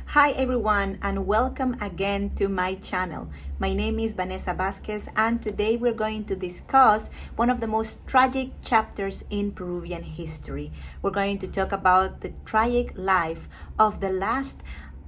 Hi everyone and welcome again to my channel. My name is Vanessa Vasquez and today we're going to discuss one of the most tragic chapters in Peruvian history. We're going to talk about the tragic life of the last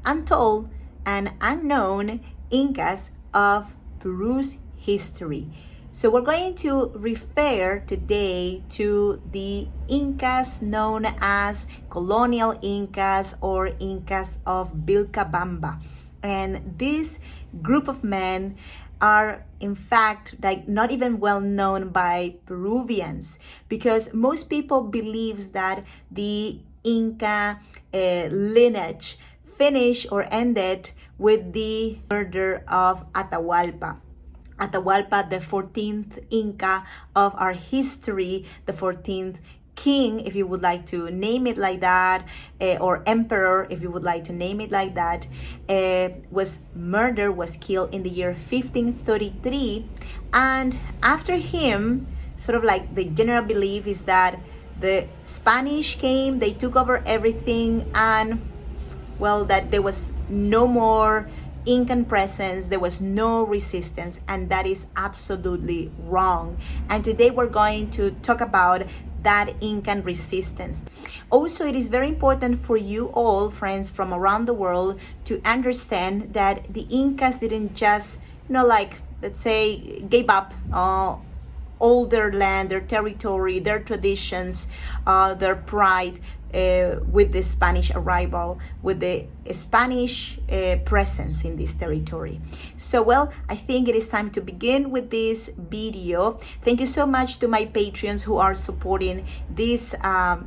untold and unknown Incas of Peru's history. So we're going to refer today to the Incas known as Colonial Incas or Incas of Vilcabamba. And this group of men are in fact not even well known by Peruvians, because most people believes that the Inca lineage finished or ended with the murder of Atahualpa, the 14th Inca of our history, the 14th king, if you would like to name it like that, or emperor, if you would like to name it like that, was killed in the year 1533. And after him, sort of like the general belief is that the Spanish came, they took over everything, and well, that there was no more Incan presence, there was no resistance, and that is absolutely wrong. And today we're going to talk about that Incan resistance. Also, it is very important for you all, friends from around the world, to understand that the Incas didn't just, let's say, gave up all their land, their territory, their traditions, their pride, with the Spanish arrival, with the Spanish presence in this territory. So, well, I think it is time to begin with this video. Thank you so much to my Patreons who are supporting these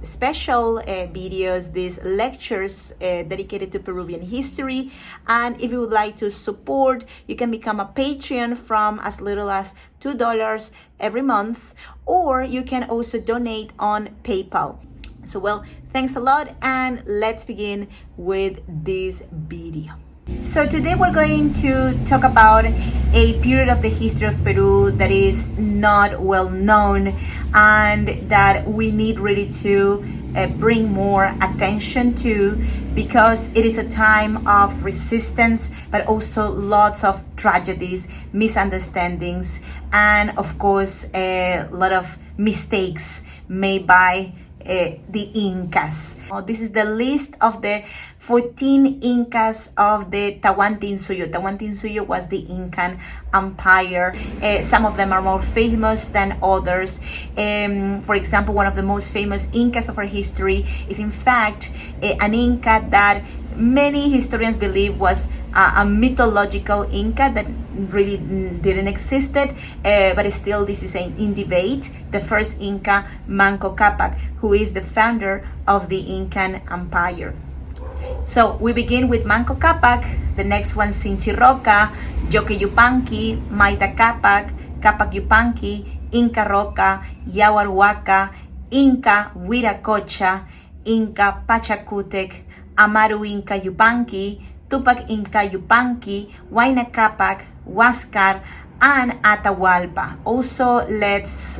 special videos, these lectures dedicated to Peruvian history. And if you would like to support, you can become a Patreon from as little as $2 every month, or you can also donate on PayPal. So, well, thanks a lot, and let's begin with this video. So today we're going to talk about a period of the history of Peru that is not well known and that we need really to bring more attention to, because it is a time of resistance, but also lots of tragedies, misunderstandings, and of course a lot of mistakes made by the Incas. This is the list of the 14 Incas of the Tawantinsuyo. Tawantinsuyo was the Incan Empire. Some of them are more famous than others. For example, one of the most famous Incas of our history is in fact an Inca that many historians believe was a mythological Inca that really didn't exist, but still this is in debate. The first Inca, Manco Cápac, who is the founder of the Incan Empire. So we begin with Manco Cápac, the next one Sinchiroca, Yoque Yupanqui, Maita Cápac, Cápac Yupanqui, Inca Roca, Yahuarhuaca, Inca Huiracocha, Inca Pachacutec, Amaru Inca Yupanqui, Tupac Inca Yupanqui, Huayna Cápac, Huáscar, and Atahualpa. Also, let's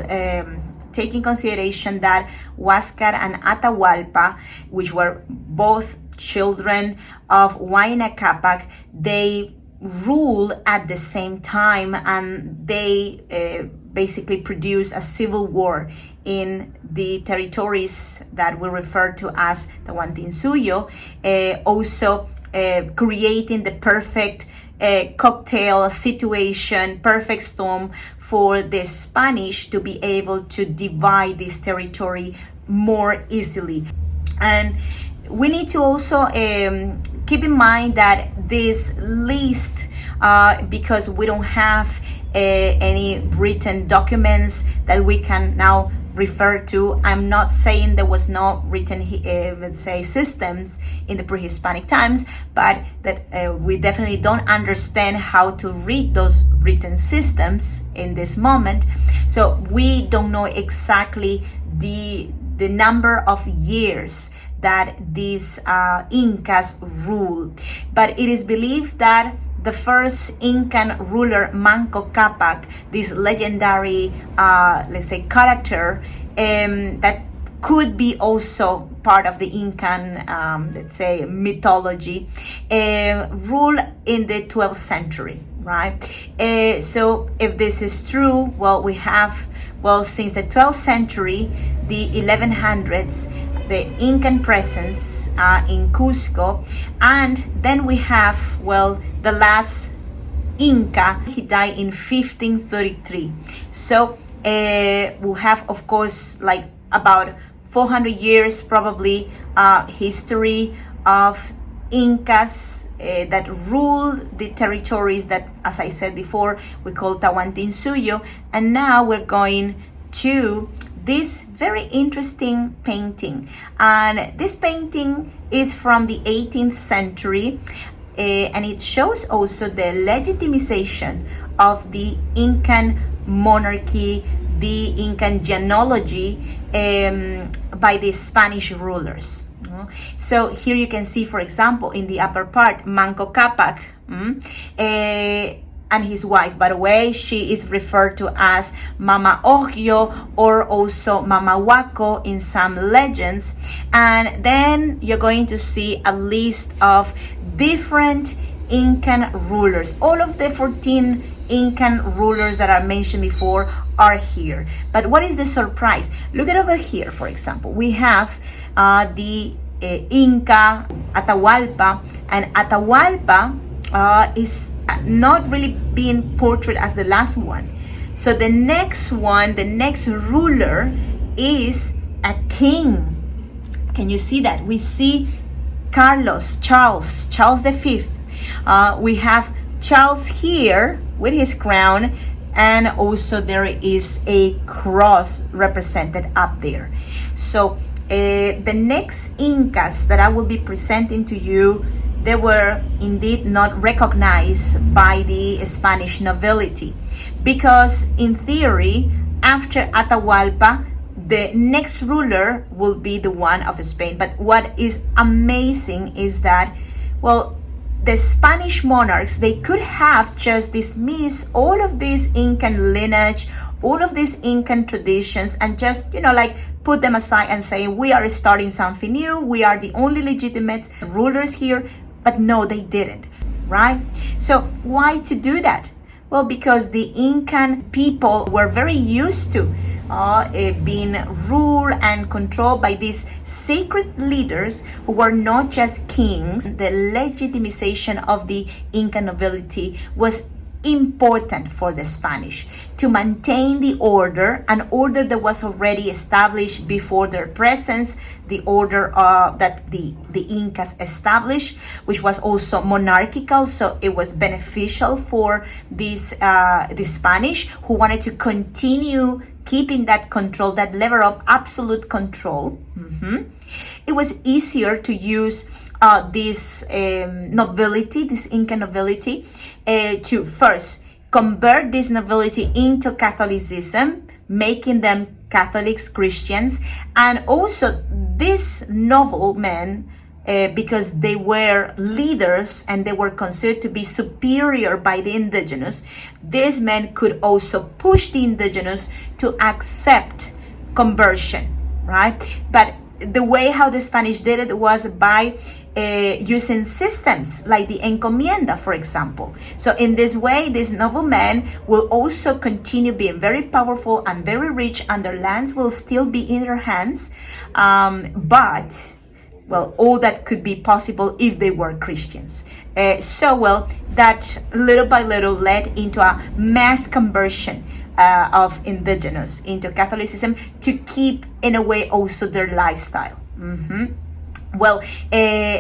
take in consideration that Huáscar and Atahualpa, which were both children of Huayna Cápac, they ruled at the same time, and they basically produced a civil war in the territories that we refer to as Tawantinsuyo, also creating the perfect cocktail situation, perfect storm for the Spanish to be able to divide this territory more easily. And we need to also keep in mind that this list, because we don't have any written documents that we can now refer to. I'm not saying there was no written, let's say, systems in the pre-Hispanic times, but that we definitely don't understand how to read those written systems in this moment. So we don't know exactly the number of years that these Incas ruled, but it is believed that the first Incan ruler, Manco Cápac, this legendary, let's say, character that could be also part of the Incan, let's say, mythology, rule in the 12th century, right? So if this is true, well, we have, well, since the 12th century, the 1100s, the Incan presence in Cusco, and then we have, well, the last Inca, he died in 1533. So we have, of course, like about 400 years probably history of Incas that ruled the territories that, as I said before, we call Tawantinsuyo. And now we're going to this very interesting painting. And this painting is from the 18th century, and it shows also the legitimization of the Incan monarchy, the Incan genealogy by the Spanish rulers. So here you can see, for example, in the upper part, Manco Capac and his wife. By the way, she is referred to as Mama Ogyo or also Mama Wako in some legends. And then you're going to see a list of different Incan rulers. All of the 14 Incan rulers that I mentioned before are here. But what is the surprise? Look at over here, for example. We have the Inca Atahualpa, and Atahualpa is not really being portrayed as the last one. So the next one, the next ruler is a king. Can you see that? We see Charles V. We have Charles here with his crown, and also there is a cross represented up there. So the next Incas that I will be presenting to you, they were indeed not recognized by the Spanish nobility, because in theory, after Atahualpa, the next ruler will be the one of Spain. But what is amazing is that, well, the Spanish monarchs, they could have just dismissed all of this Incan lineage, all of these Incan traditions, and just, like put them aside and say, we are starting something new, we are the only legitimate rulers here. But no, they didn't, right? So why to do that? Well, because the Incan people were very used to being ruled and controlled by these sacred leaders who were not just kings. The legitimization of the Incan nobility was important for the Spanish to maintain the order, an order that was already established before their presence, the order that the Incas established, which was also monarchical. So it was beneficial for this the Spanish, who wanted to continue keeping that control, that level of absolute control. It was easier to use this nobility, this Incan nobility, to first convert this nobility into Catholicism, making them Catholics, Christians, and also these noblemen, because they were leaders and they were considered to be superior by the indigenous, these men could also push the indigenous to accept conversion, right? But the way how the Spanish did it was by using systems like the encomienda, for example. So in this way, these noblemen will also continue being very powerful and very rich, and their lands will still be in their hands. But, well, all that could be possible if they were Christians. That little by little led into a mass conversion of indigenous into Catholicism to keep, in a way, also their lifestyle. Well,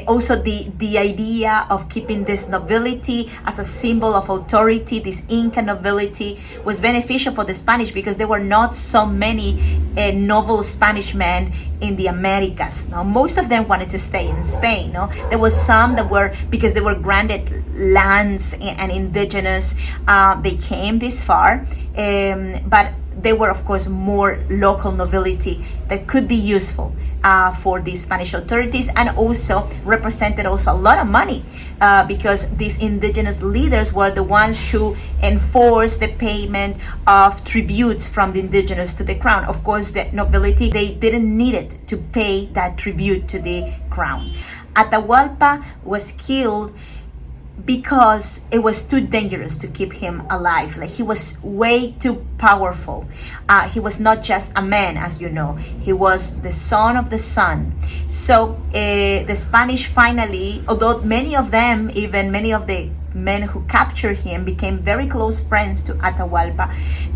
also the idea of keeping this nobility as a symbol of authority, this Inca nobility, was beneficial for the Spanish, because there were not so many noble Spanish men in the Americas. Now, most of them wanted to stay in Spain. No, there was some that were, because they were granted lands and indigenous, they came this far, but they were, of course, more local nobility that could be useful for the Spanish authorities, and also represented also a lot of money because these indigenous leaders were the ones who enforced the payment of tributes from the indigenous to the crown. Of course, the nobility, they didn't need it to pay that tribute to the crown. Atahualpa was killed because it was too dangerous to keep him alive. Like, he was way too powerful. He was not just a man, as you know. He was the son of the sun. So the Spanish finally, although many of them, even many of the men who captured him, became very close friends to Atahualpa,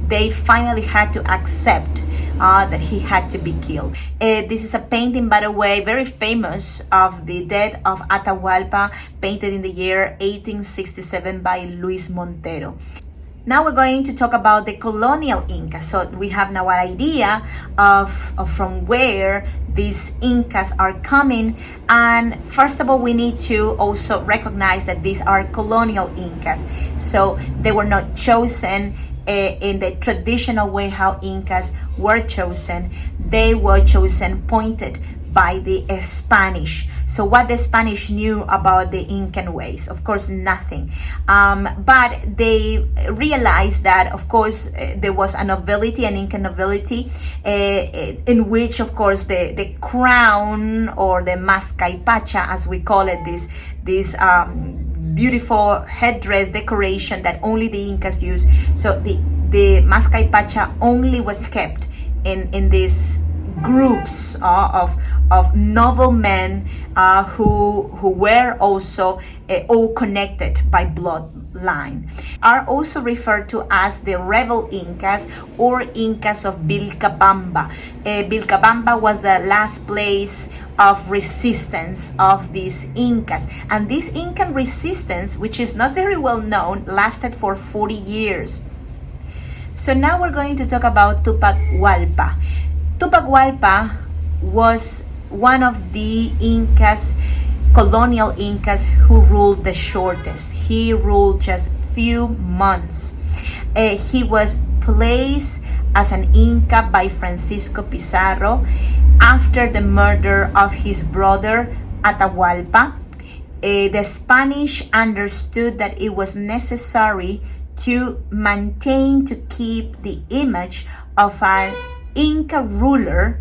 they finally had to accept that he had to be killed. This is a painting, by the way, very famous, of the death of Atahualpa, painted in the year 1867 by Luis Montero. Now we're going to talk about the colonial Incas. So we have now an idea of from where these Incas are coming. And first of all, we need to also recognize that these are colonial Incas. So they were not chosen in the traditional way how Incas were chosen. They were chosen, appointed by the Spanish. So what the Spanish knew about the Incan ways? Of course, nothing. But they realized that, of course, there was a nobility, an Incan nobility, in which, of course, the crown, or the mascaipacha, as we call it, this beautiful headdress decoration that only the Incas use. So the mascaipacha only was kept in these groups of noblemen who were also all connected by bloodline, are also referred to as the rebel Incas, or Incas of Vilcabamba. Vilcabamba was the last place of resistance of these Incas, and this Incan resistance, which is not very well known, lasted for 40 years. So now we're going to talk about Tupac Amaru. Tupac Amaru was one of the Incas, colonial Incas, who ruled the shortest. He ruled just few months. He was placed as an Inca by Francisco Pizarro after the murder of his brother Atahualpa. The Spanish understood that it was necessary to maintain, to keep the image of an Inca ruler,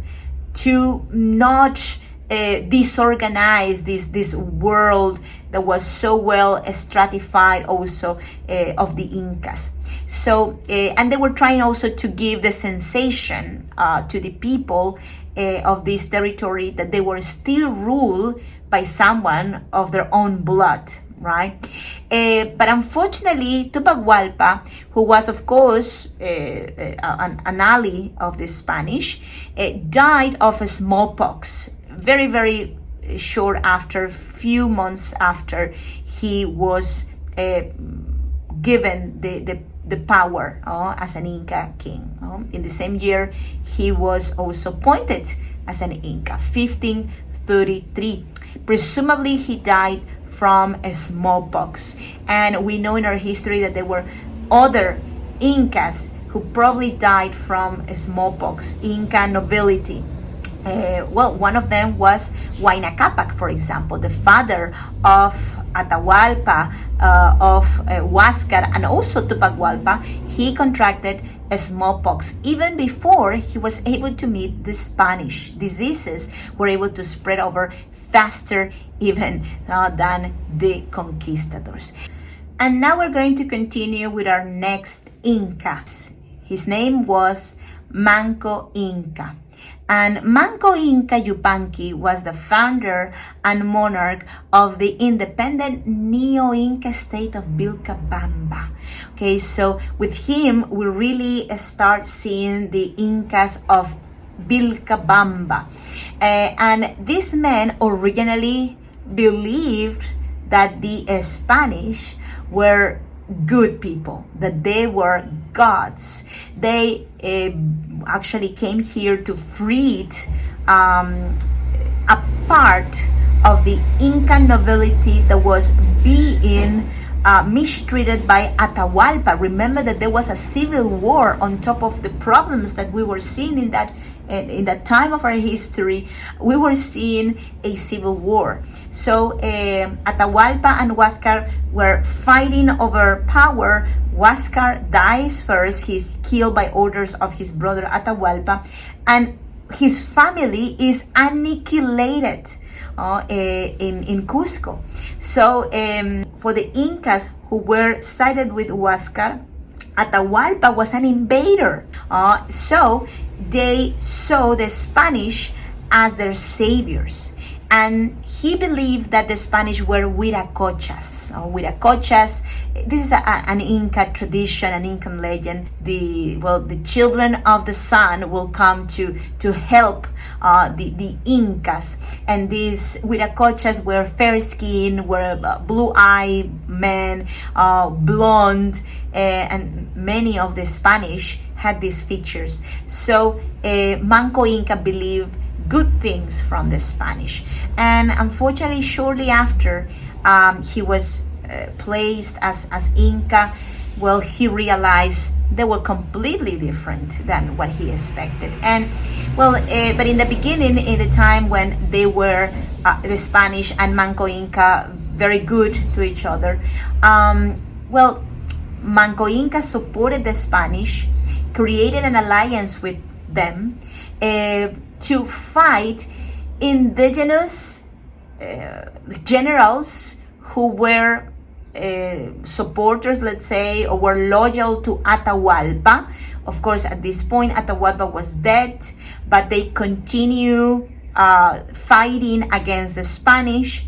to not disorganize this world that was so well stratified also of the Incas. So and they were trying also to give the sensation to the people of this territory that they were still ruled by someone of their own blood, right? But unfortunately, Tupac Amaru, who was, of course, an ally of the Spanish, died of smallpox very, very short after, few months after he was given the power as an Inca king. In the same year, he was also appointed as an Inca, 1533. Presumably, he died from a smallpox. And we know in our history that there were other Incas who probably died from a smallpox, Inca nobility. Well, one of them was Huayna Capac, for example, the father of Atahualpa, of Huáscar, and also Tupac Amaru. He contracted a smallpox even before he was able to meet the Spanish. Diseases were able to spread over faster even than the conquistadors. And now we're going to continue with our next Inca. His name was Manco Inca. And Manco Inca Yupanqui was the founder and monarch of the independent Neo-Inca state of Vilcabamba. Okay, so with him, we really start seeing the Incas of Vilcabamba. And these men originally believed that the Spanish were good people, that they were gods. They actually came here to free a part of the Incan nobility that was being mistreated by Atahualpa. Remember that there was a civil war on top of the problems that we were seeing in that time of our history. We were seeing a civil war. So Atahualpa and Huáscar were fighting over power. Huáscar dies first. He's killed by orders of his brother Atahualpa, and his family is annihilated in Cusco. So for the Incas who were sided with Huáscar, Atahualpa was an invader. So they saw the Spanish as their saviors. And he believed that the Spanish were Huiracochas. Huiracochas, this is an Inca tradition, an Incan legend. The children of the sun will come to help the Incas. And these Huiracochas were fair-skinned, were blue-eyed men, blonde, and many of the Spanish had these features. So Manco Inca believed good things from the Spanish. And unfortunately, shortly after he was placed as Inca, well, he realized they were completely different than what he expected. And well, but in the beginning, in the time when they were the Spanish and Manco Inca very good to each other, well, Manco Inca supported the Spanish, created an alliance with them to fight indigenous generals who were supporters, let's say, or were loyal to Atahualpa. Of course, at this point, Atahualpa was dead, but they continue fighting against the Spanish.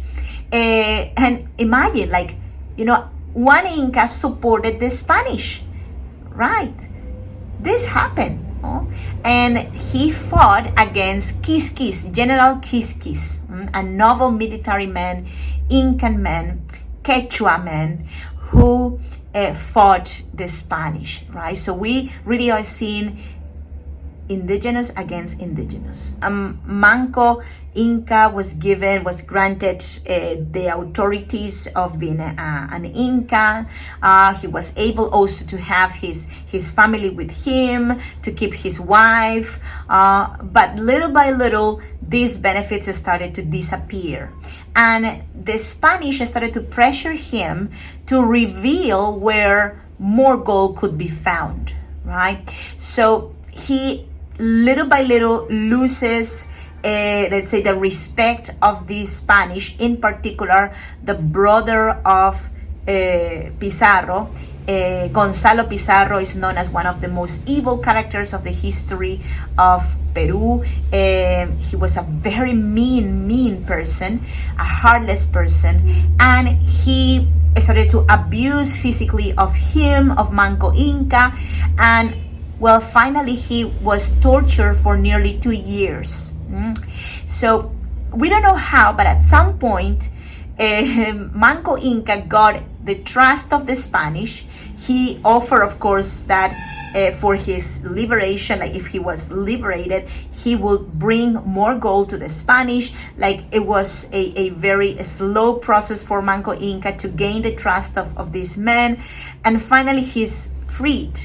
And imagine, like, you know, one Inca supported the Spanish, right? This happened. And he fought against Quisquis, General Quisquis, a noble military man, Incan man, Quechua man, who fought the Spanish, right? So we really are seeing indigenous against indigenous. Manco Inca was granted the authorities of being an Inca. He was able also to have his family with him, to keep his wife. But little by little, these benefits started to disappear. And the Spanish started to pressure him to reveal where more gold could be found, right? So he little by little loses, let's say, the respect of the Spanish, in particular the brother of Pizarro. Gonzalo Pizarro is known as one of the most evil characters of the history of Peru. He was a very mean person, a heartless person, and he started to abuse physically of him, of Manco Inca, and well, finally he was tortured for nearly 2 years. So we don't know how, but at some point Manco Inca got the trust of the Spanish. He offered, of course, that for his liberation, like if he was liberated, he would bring more gold to the Spanish. Like it was a very slow process for Manco Inca to gain the trust of these men. And finally he's freed.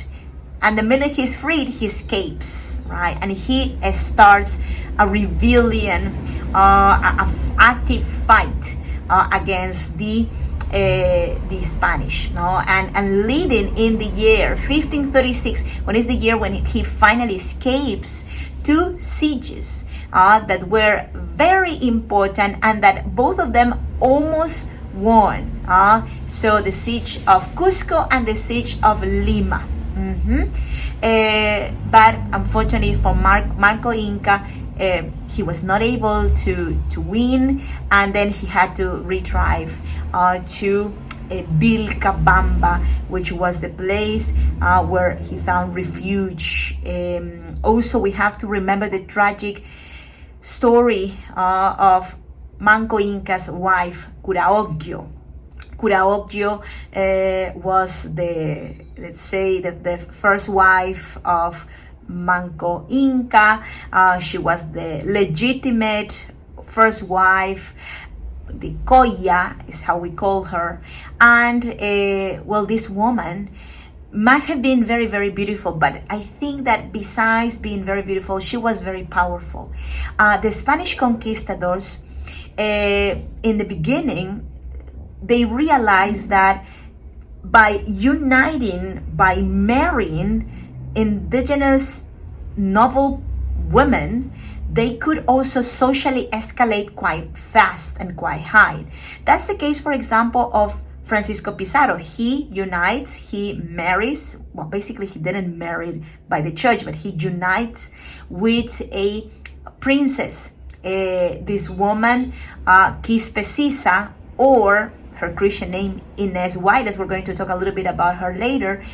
And the minute he's freed, he escapes, right? And he starts a rebellion, an active fight against the Spanish, no? And leading in the year 1536, when is the year when he finally escapes, 2 sieges that were very important and that both of them almost won. So the siege of Cusco and the siege of Lima. But unfortunately for Manco Inca, he was not able to win, and then he had to retrieve to Vilcabamba, which was the place where he found refuge. Also, we have to remember the tragic story of Manco Inca's wife, Curaoggio. Curaoggio was the first wife of Manco Inca. She was the legitimate first wife. the Koya is how we call her. And well, this woman must have been very, very beautiful, but I think that besides being very beautiful, she was very powerful. The Spanish conquistadors, in the beginning, they realized that by uniting, by marrying indigenous noble women, they could also socially escalate quite fast and quite high. That's the case, for example, of Francisco Pizarro. He unites, he marries, well, basically he didn't marry by the church, but he unites with a princess, this woman, Quispecisa, or her Christian name, Inés Huaylas. We're going to talk a little bit about her later.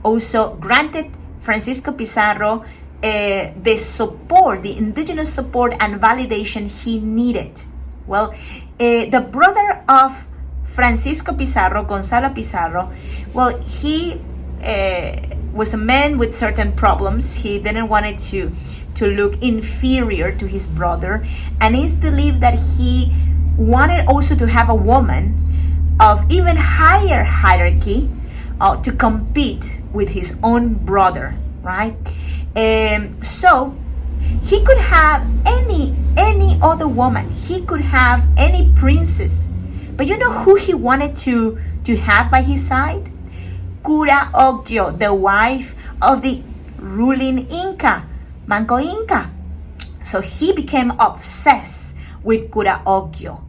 Also granted Francisco Pizarro the support, the indigenous support and validation he needed. Well, the brother of Francisco Pizarro, Gonzalo Pizarro, well, he was a man with certain problems. He didn't want it to look inferior to his brother, and it's believed that he wanted also to have a woman of even higher hierarchy to compete with his own brother, right? So he could have any other woman. He could have any princess. But you know who he wanted to have by his side? Cura Ogyo, the wife of the ruling Inca, Manco Inca. So he became obsessed with Cura Ogyo,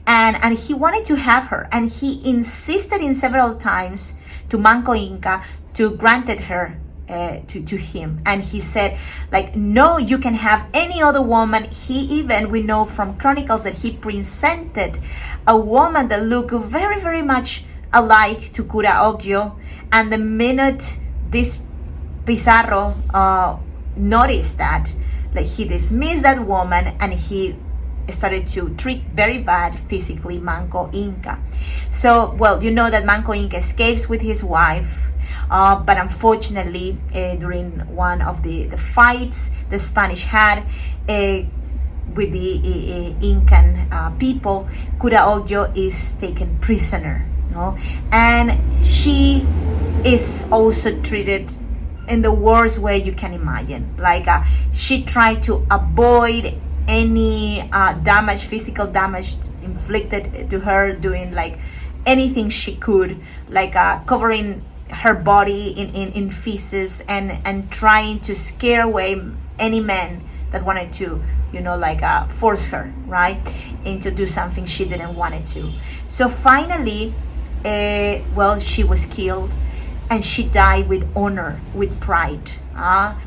and he wanted to have her, and he insisted in several times to Manco Inca to granted her to him. And he said, like, no, you can have any other woman. He even, we know from chronicles that he presented a woman that looked very, very much alike to Cura Ogyo. And the minute this Pizarro noticed that, like, he dismissed that woman, and he started to treat very bad physically Manco Inca. So, well, you know that Manco Inca escapes with his wife. But unfortunately, during one of the fights the Spanish had with the Incan people, Cura Ogyo is taken prisoner, no? And she is also treated in the worst way you can imagine. Like, she tried to avoid any damage, physical damage inflicted to her, doing like anything she could, like covering her body in feces and trying to scare away any man that wanted to, you know, like force her, right, into do something she didn't want it to. So finally, well, she was killed, and she died with honor, with pride,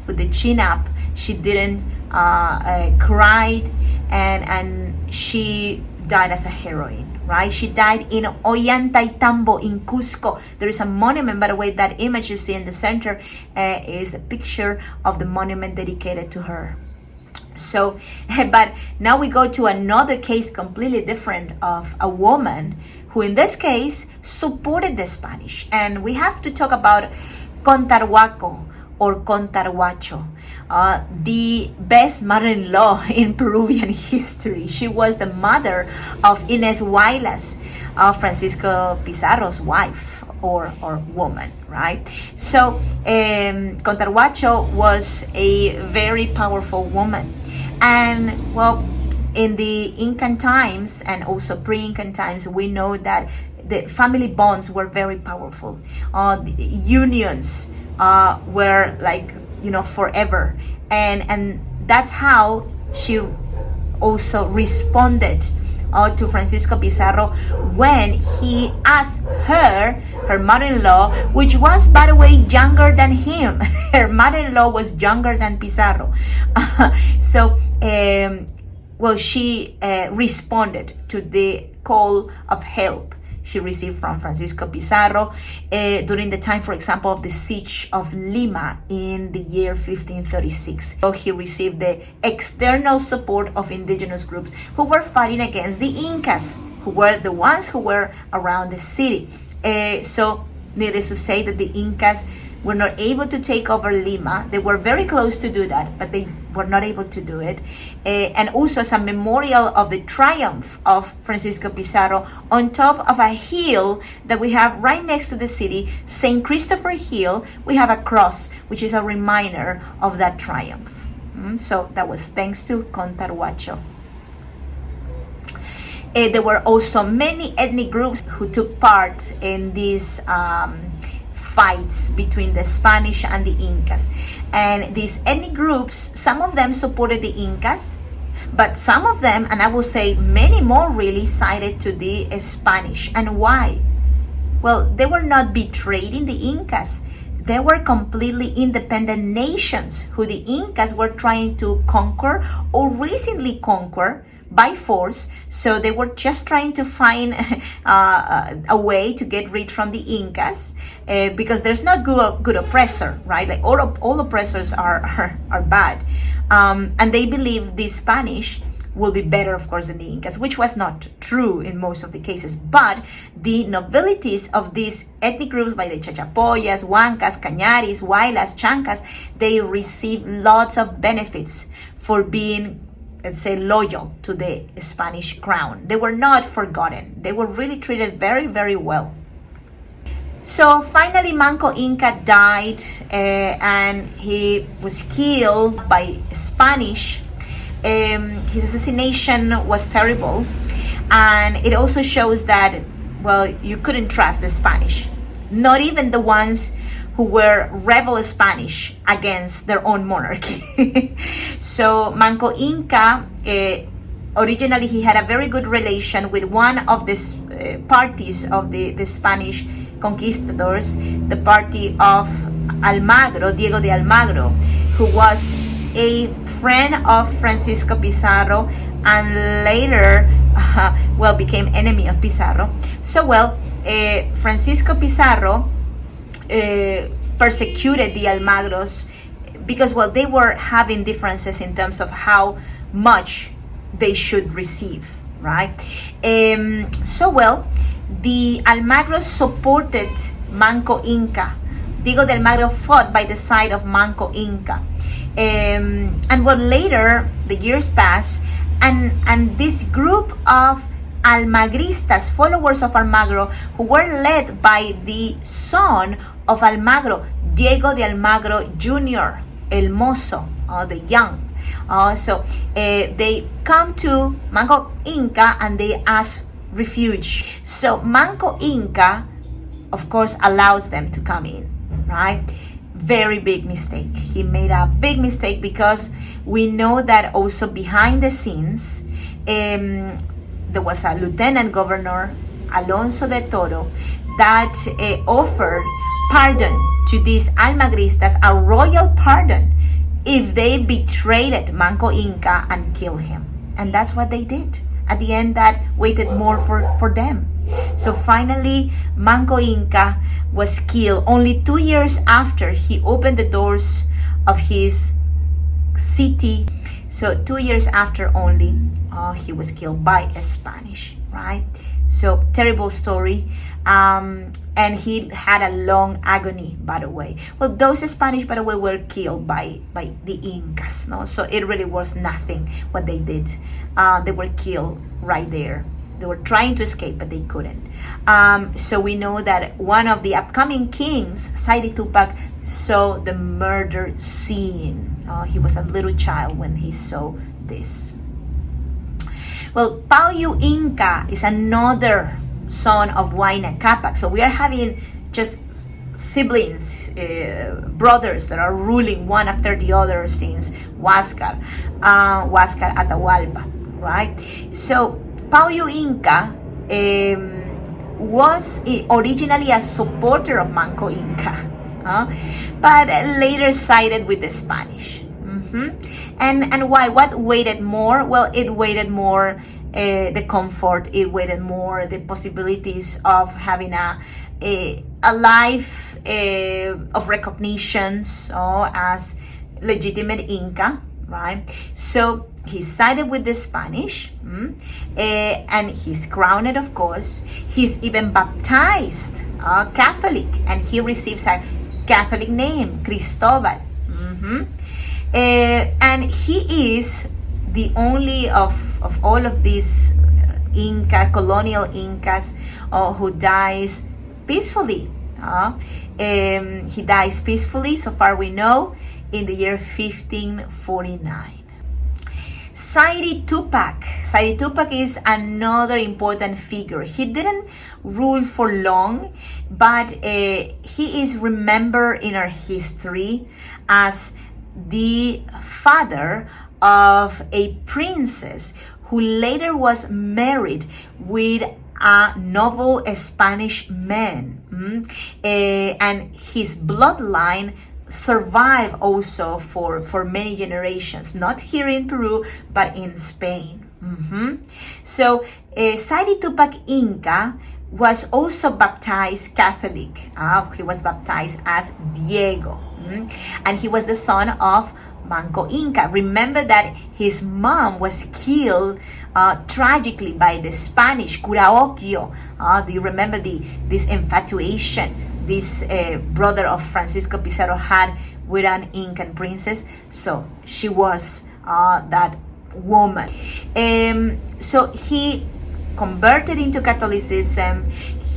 with the chin up. She didn't cried, and she died as a heroine. Right? She died in Ollantaytambo in Cusco. There is a monument, by the way. That image you see in the center is a picture of the monument dedicated to her. So, but now we go to another case completely different, of a woman who in this case supported the Spanish. And we have to talk about Contarhuaco or Contarhuacho, the best mother-in-law in Peruvian history. She was the mother of Inés Huaylas, Francisco Pizarro's wife or woman, right? So Contarhuacho was a very powerful woman. And well, in the Incan times and also pre-Incan times, we know that the family bonds were very powerful. The unions were like, you know, forever, and that's how she also responded to Francisco Pizarro when he asked her mother-in-law, which was, by the way, younger than him. Her mother-in-law was younger than Pizarro. So well, she responded to the call of help she received from Francisco Pizarro during the time, for example, of the siege of Lima in the year 1536. So he received the external support of indigenous groups who were fighting against the Incas, who were the ones who were around the city. So needless to say that the Incas were not able to take over Lima. They were very close to do that, but they were not able to do it. And also as a memorial of the triumph of Francisco Pizarro, on top of a hill that we have right next to the city, St. Christopher Hill, we have a cross, which is a reminder of that triumph. So that was thanks to Contaro. There were also many ethnic groups who took part in these fights between the Spanish and the Incas. And these ethnic groups, some of them supported the Incas, but some of them, and I will say many more, really sided to the Spanish. And why? Well, they were not betraying the Incas. They were completely independent nations who the Incas were trying to conquer or recently conquer by force. So they were just trying to find a way to get rid from the Incas, because there's no good oppressor, right? Like all oppressors are bad, and they believe the Spanish will be better, of course, than the Incas, which was not true in most of the cases. But the nobilities of these ethnic groups, like the Chachapoyas, Huancas, Cañaris, Huaylas, Chancas, they received lots of benefits for being, let's say, loyal to the Spanish crown. They were not forgotten. They were really treated very, very well. So finally, Manco Inca died, and he was killed by Spanish. His assassination was terrible, and it also shows that, well, you couldn't trust the Spanish, not even the ones who were rebel Spanish against their own monarchy. So Manco Inca, originally he had a very good relation with one of the parties of the Spanish conquistadors, the party of Almagro, Diego de Almagro, who was a friend of Francisco Pizarro and later, became enemy of Pizarro. So, Francisco Pizarro persecuted the Almagros because, they were having differences in terms of how much they should receive, right? The Almagros supported Manco Inca. Diego de Almagro fought by the side of Manco Inca. Later, the years passed, and this group of Almagristas, followers of Almagro, who were led by the son of Almagro, Diego de Almagro Jr., El Mozo, the young. They come to Manco Inca and they ask refuge. So Manco Inca, of course, allows them to come in, right? Very big mistake. He made a big mistake because we know that also behind the scenes, there was a lieutenant governor, Alonso de Toro, that offered pardon to these Almagristas, a royal pardon, if they betrayed Manco Inca and killed him. And that's what they did. At the end, that waited more for them. So finally, Manco Inca was killed only 2 years after he opened the doors of his city. So 2 years after only, he was killed by a Spanish, right? So terrible story. And he had a long agony, by the way. Well, those Spanish, by the way, were killed by the Incas, no? So it really was nothing what they did. They were killed right there. They were trying to escape, but they couldn't. So we know that one of the upcoming kings, Saidi Tupac, saw the murder scene. He was a little child when he saw this. Well, Puu Ina is another son of Huayna Capac. So we are having just siblings, brothers that are ruling one after the other since Huáscar Atahualpa, right? So Puu Ina was originally a supporter of Manco Inca, but later sided with the Spanish. And why? What weighted more? Well, it weighted more the comfort. It weighted more the possibilities of having a life of recognitions as legitimate Inca, right? So he sided with the Spanish, and he's crowned, of course. He's even baptized Catholic, and he receives a Catholic name, Cristobal. And he is the only of all of these colonial Incas who dies peacefully. He dies peacefully, so far we know, in the year 1549. Saidi Tupac is another important figure. He didn't rule for long, but he is remembered in our history as the father of a princess who later was married with a noble Spanish man. And his bloodline survive also for many generations, not here in Peru, but in Spain. So Saidi Tupak Inca was also baptized Catholic. He was baptized as Diego. And he was the son of Manco Inca. Remember that his mom was killed tragically by the Spanish, Curaocchio. Do you remember this infatuation this brother of Francisco Pizarro had with an Incan princess? So she was that woman. So he converted into Catholicism.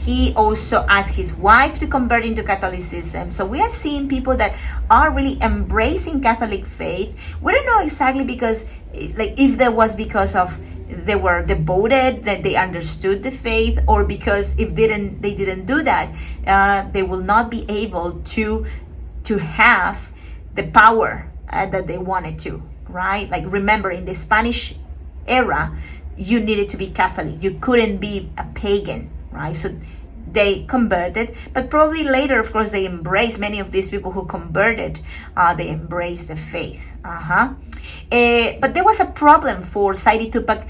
He also asked his wife to convert into Catholicism. So we are seeing people that are really embracing Catholic faith. We don't know exactly because, if there was because of they were devoted, that they understood the faith, or because if they didn't do that, they will not be able to have the power that they wanted to, right? Like, remember, in the Spanish era, you needed to be Catholic. You couldn't be a pagan, right? So they converted, but probably later, of course, they embraced, many of these people who converted, they embraced the faith. But there was a problem for Saidi Tupac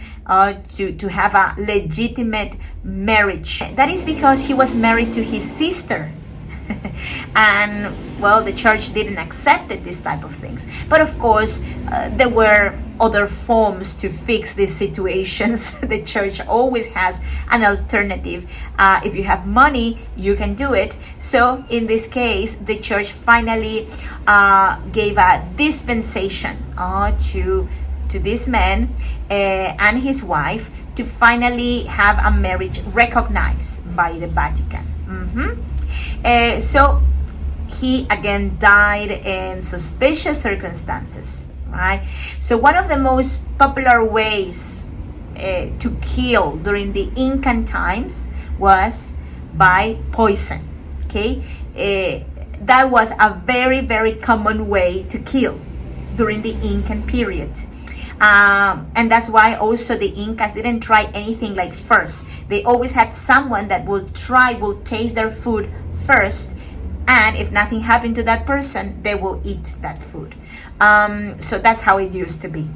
to have a legitimate marriage. That is because he was married to his sister. And, well, the church didn't accept this type of things. But of course, there were other forms to fix these situations. The church always has an alternative. If you have money, you can do it. So in this case, the church finally gave a dispensation to this man and his wife to finally have a marriage recognized by the Vatican. So he again died in suspicious circumstances, right? So one of the most popular ways to kill during the Incan times was by poison, okay? That was a very, very common way to kill during the Incan period. And that's why also the Incas didn't try anything like first. They always had someone that will taste their food first, and if nothing happened to that person, they will eat that food. So that's how it used to be.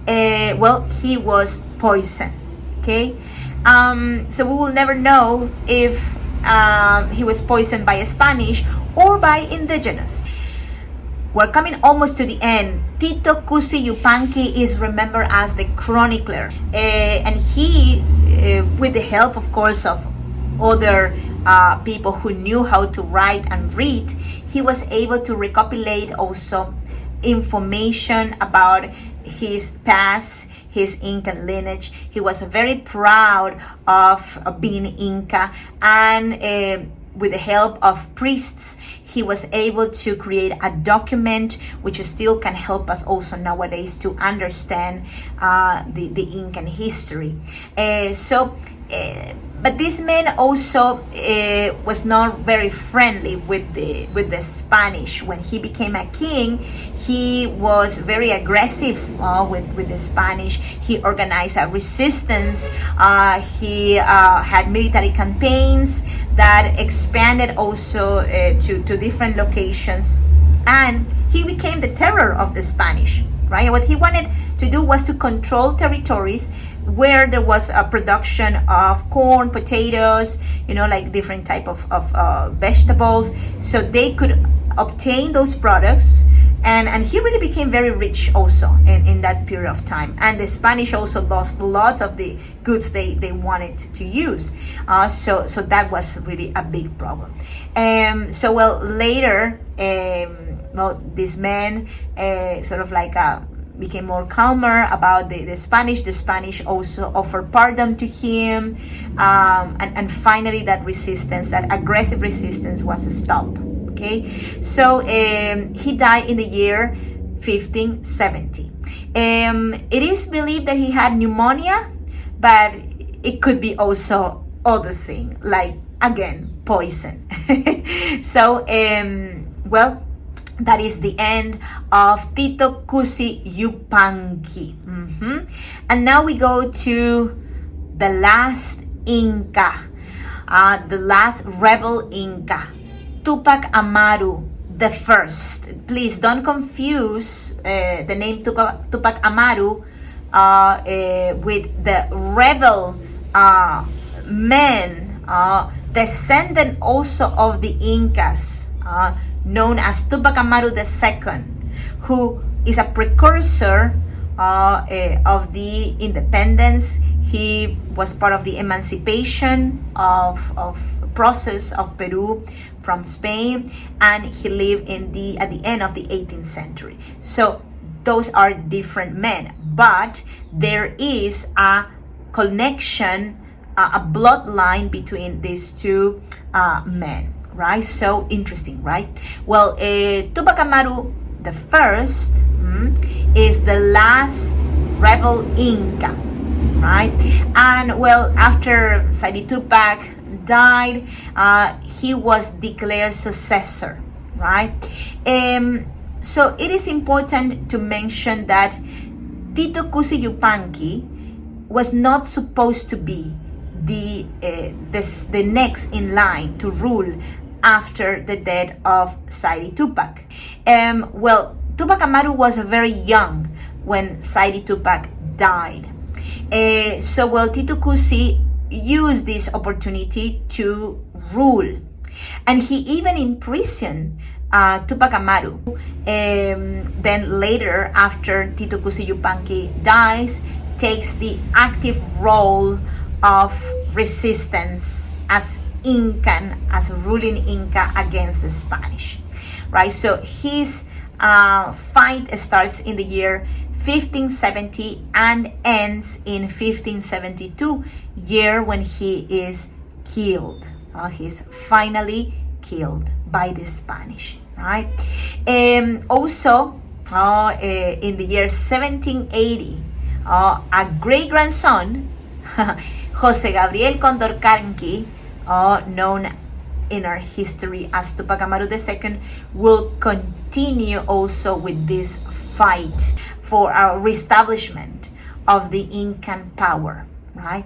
Well, he was poisoned, okay? So we will never know if he was poisoned by a Spanish or by Indigenous. We're coming almost to the end. Tito Kusi Yupanqui is remembered as the chronicler, and he, with the help, of course, of other people who knew how to write and read, he was able to recopilate also information about his past, his Incan lineage. He was very proud of being Inca, and with the help of priests, he was able to create a document which still can help us also nowadays to understand the Incan history. But this man also was not very friendly with the Spanish. When he became a king, he was very aggressive with the Spanish. He organized a resistance. He had military campaigns that expanded also to different locations. And he became the terror of the Spanish, right? What he wanted to do was to control territories where there was a production of corn, potatoes, like different type of vegetables. So they could obtain those products And he really became very rich also in that period of time. And the Spanish also lost lots of the goods they wanted to use. So that was really a big problem. So well, later, well, this man sort of like became more calmer about the Spanish. The Spanish also offered pardon to him. And finally that resistance, that aggressive resistance, was stopped. Okay, so he died in the year 1570. It is believed that he had pneumonia, but it could be also other thing, like, again, poison. So, well, that is the end of Tito Kusi Yupanqui. And now we go to the last Inca, the last rebel Inca, Tupac Amaru the first. Please don't confuse the name Tupac Amaru with the rebel men, descendant also of the Incas, known as Tupac Amaru II, who is a precursor of the independence. He was part of the emancipation of process of Peru from Spain, and he lived at the end of the 18th century. So those are different men, but there is a connection, a bloodline between these two men, right? So interesting, right? Well, Tupac Amaru the first is the last rebel Inca, right? And well, after Saidi Tupac died, he was declared successor, right? So it is important to mention that Tito Kusi Yupanqui was not supposed to be the next in line to rule after the death of Saidi Tupac. Well, Tupac Amaru was very young when Saidi Tupac died. So well, Tito Kusi used this opportunity to rule, and he even imprisoned Tupac Amaru. Then later, after Tito Kusi Yupanqui dies, takes the active role of resistance as Incan, as ruling Inca against the Spanish, right? So his fight starts in the year 1570 and ends in 1572, year when he is killed. He's finally killed by the Spanish, right? Also, in the year 1780, a great-grandson, Jose Gabriel Condorcanqui, known in our history as Tupac Amaru II, will continue also with this fight for our reestablishment of the Incan power, right?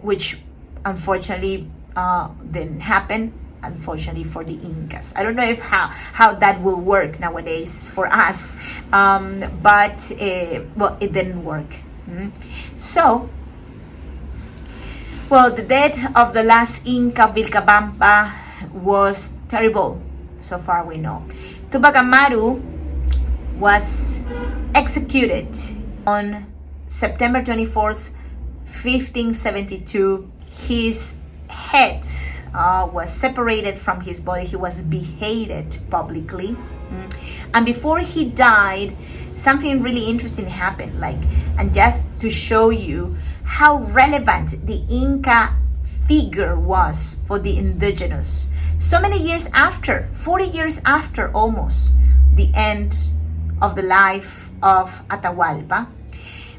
Which unfortunately didn't happen, unfortunately for the Incas. I don't know if how that will work nowadays for us, but well, it didn't work. So, well, the death of the last Inca, Vilcabamba, was terrible, so far we know. Tupac Amaru was executed on September 24th, 1572. His head was separated from his body. He was beheaded publicly. And before he died, something really interesting happened. And just to show you how relevant the Inca figure was for the indigenous. So many years after, 40 years after almost the end of the life of Atahualpa,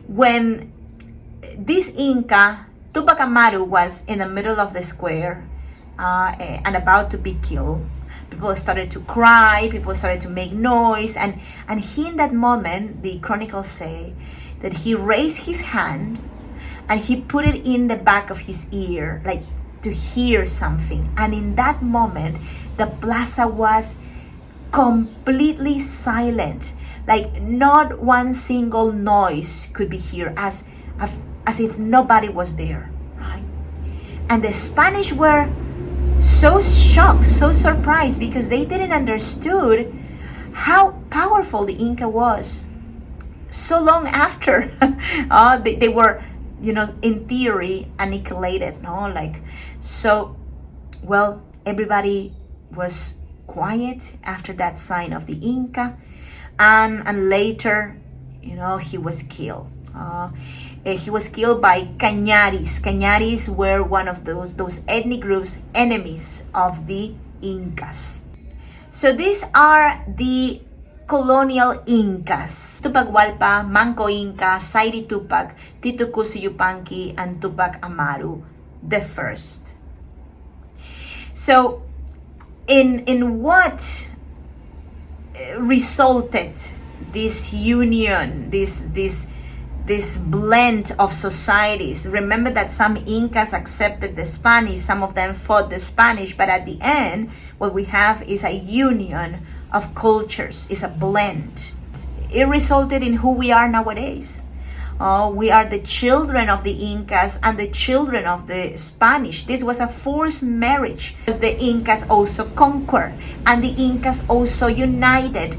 when this Inca, Tupac Amaru, was in the middle of the square and about to be killed, people started to cry, people started to make noise, and he, in that moment, the chronicles say that he raised his hand and he put it in the back of his ear, like to hear something. And in that moment, the plaza was completely silent. Like not one single noise could be heard, as if nobody was there, right? And the Spanish were so shocked, so surprised, because they didn't understood how powerful the Inca was so long after they were, in theory, annihilated, no? Like, so, well, everybody was quiet after that sign of the Inca, and later, he was killed. He was killed by Cañaris. Cañaris were one of those ethnic groups, enemies of the Incas. So these are the colonial Incas: Tupac Manco Inca, Sairi Tupac, Tito Kusi Yupanqui, and Tupac Amaru the first. So in what resulted this union, this blend of societies? Remember that some Incas accepted the Spanish, some of them fought the Spanish, but at the end, what we have is a union of cultures, is a blend. It resulted in who we are nowadays. We are the children of the Incas and the children of the Spanish. This was a forced marriage, because the Incas also conquered, and the Incas also united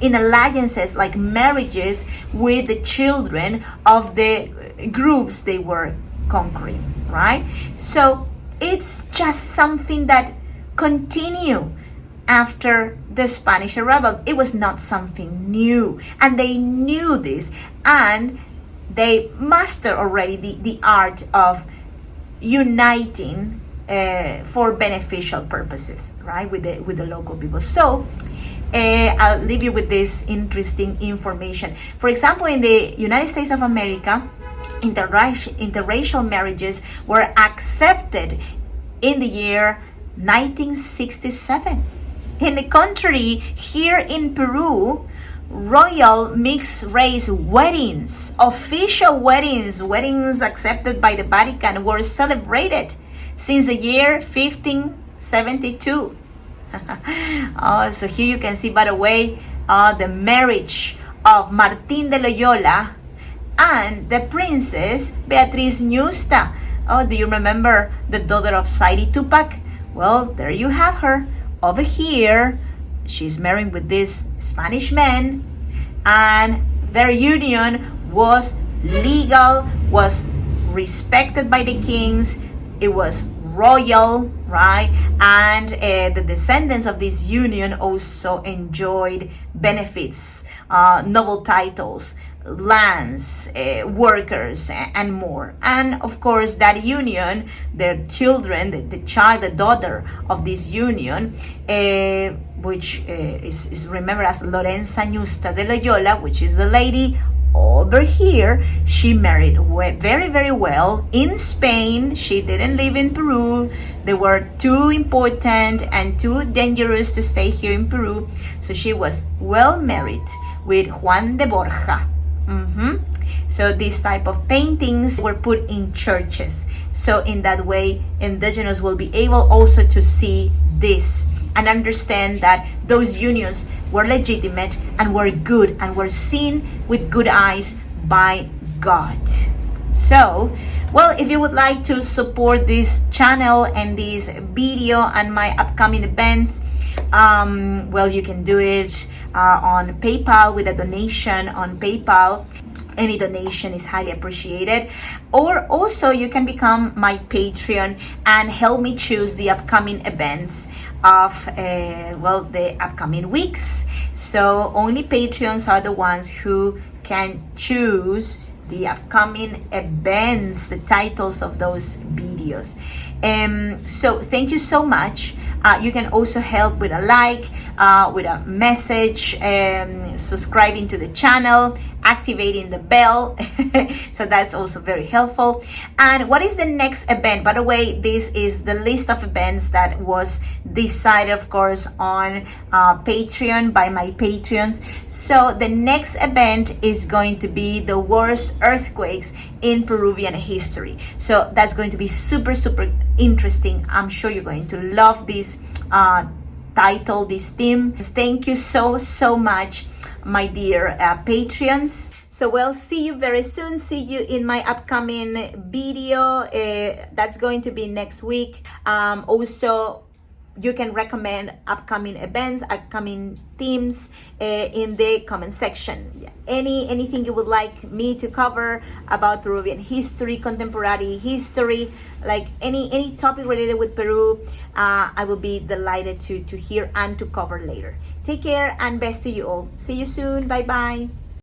in alliances, like marriages, with the children of the groups they were conquering, right? So it's just something that continued after the Spanish arrival. It was not something new, and they knew this, and they mastered already the art of uniting for beneficial purposes, right, with the local people. So I'll leave you with this interesting information. For example, in the United States of America, interracial marriages were accepted in the year 1967. In the contrary, here in Peru, royal mixed race weddings, official weddings accepted by the Vatican, were celebrated since the year 1572. So here you can see, by the way, the marriage of Martín de Loyola and the Princess Beatriz Ñusta. Do you remember the daughter of Sairi Tupac? Well, there you have her. Over here, she's married with this Spanish man, and their union was legal, was respected by the kings. It was royal, right? And the descendants of this union also enjoyed benefits, noble titles, lands, workers, and more. And of course, that union, their children, the daughter of this union, which is remembered as Lorenza Ñusta de Loyola, which is the lady over here, she married very, very well in Spain. She didn't live in Peru. They were too important and too dangerous to stay here in Peru. So she was well married with Juan de Borja. So these type of paintings were put in churches. So in that way, Indigenous will be able also to see this and understand that those unions were legitimate and were good and were seen with good eyes by God. So, well, if you would like to support this channel and this video and my upcoming events, well, you can do it on PayPal with a donation on PayPal. Any donation is highly appreciated. Or also you can become my Patreon and help me choose the upcoming events of the upcoming weeks. So only Patreons are the ones who can choose the upcoming events, the titles of those videos. So thank you so much. You can also help with a like, with a message, subscribing to the channel, activating the bell. So that's also very helpful. And what is the next event? By the way, this is the list of events that was decided, of course, on Patreon by my Patreons. So the next event is going to be the worst earthquakes in Peruvian history. So that's going to be super, super interesting. I'm sure you're going to love this title, this theme. Thank you so much, my dear Patreons. So we'll see you very soon. See you in my upcoming video. That's going to be next week. Also, you can recommend upcoming events, upcoming themes in the comment section. Anything you would like me to cover about Peruvian history, contemporary history, like any topic related with Peru, I will be delighted to hear and to cover later. Take care and best to you all. See you soon. Bye bye.